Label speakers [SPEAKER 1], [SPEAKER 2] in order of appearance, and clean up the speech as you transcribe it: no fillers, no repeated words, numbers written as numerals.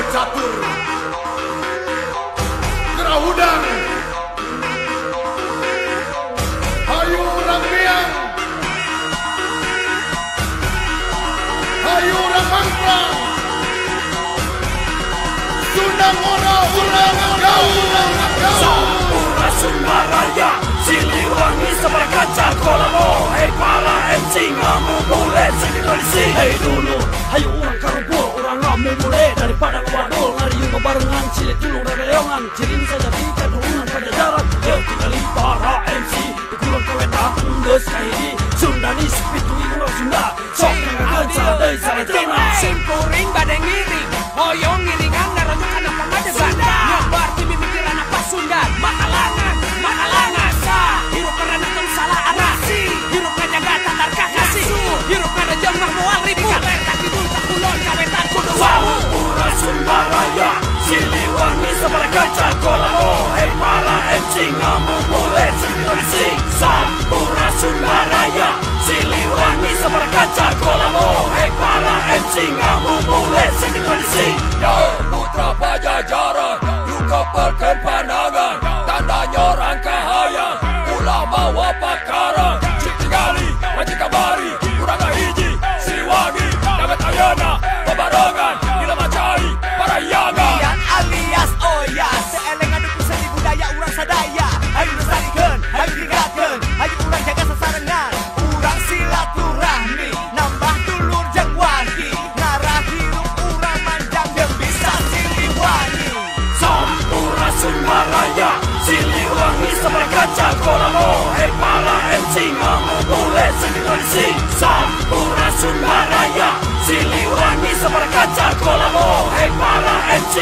[SPEAKER 1] catur, kerahudang, hayu urang miang, hayu urang mangprang, Sunda Mora urang gaul.
[SPEAKER 2] Sampurna Sunda Raya, Siliwangi seberkaca kolamo. Hei para MC ngamu boleh sini tradisi. Hei dulu, hayu urang karubo, urang ngamu boleh. Daripada ngewadol, ngariung barengan, cilik tulung rereongan. Cirim saja di kadungan pajajaran. Yuk tinggali para MC, dikurang kawetang geus kahiji. Sunda ni sepitui urang Sunda, sok ngagaca deui saletena.
[SPEAKER 3] Simpuring badai ngiring, hoyong ngiringan ngaronyokan apa madegan. Nyobar ti mimikiran apa Sunda, makalangan, makalangan. Hirup karena tong salah arasi, hirup ngajaga tatar kakasi, hirup karena jemah moal ribu. Kaler kaki dul kakulon kawetan kudu wau.
[SPEAKER 2] Sampurna Sunda Raya, Siliwangi seberkaca kolamo. Hei para MC ngamu boleh sini tradisi. Sampurna Sunda Raya, Siliwangi seberkaca kolamo. Hei para MC ngamu boleh sini tradisi. Ya putra pajajaran, yuka perken pandangan, tanda nyorang kahayang, ulah bawa pakaran. Citingali, Majikabari, urang hiji, Siliwangi, Dagat Ayana, Babarongan, Gila Macai, Parayangan.
[SPEAKER 3] Yang alias Oya, seeleng aduk seni budaya urang sadaya. Hayu lestarikeun, hayu tinggalkeun, hayu urang jaga sasarengan. Urang silaturahmi, nambah dulur jeung wani. Ngarah hirup urang manjang jeung bisa Siliwangi.
[SPEAKER 2] Sampurna Sunda Raya, Siliwangi seberkaca kolamo. Hei para MC ngamu boleh sini tradisi. Sampurna Sunda Raya, Siliwangi seberkaca kolamo. Hei para MC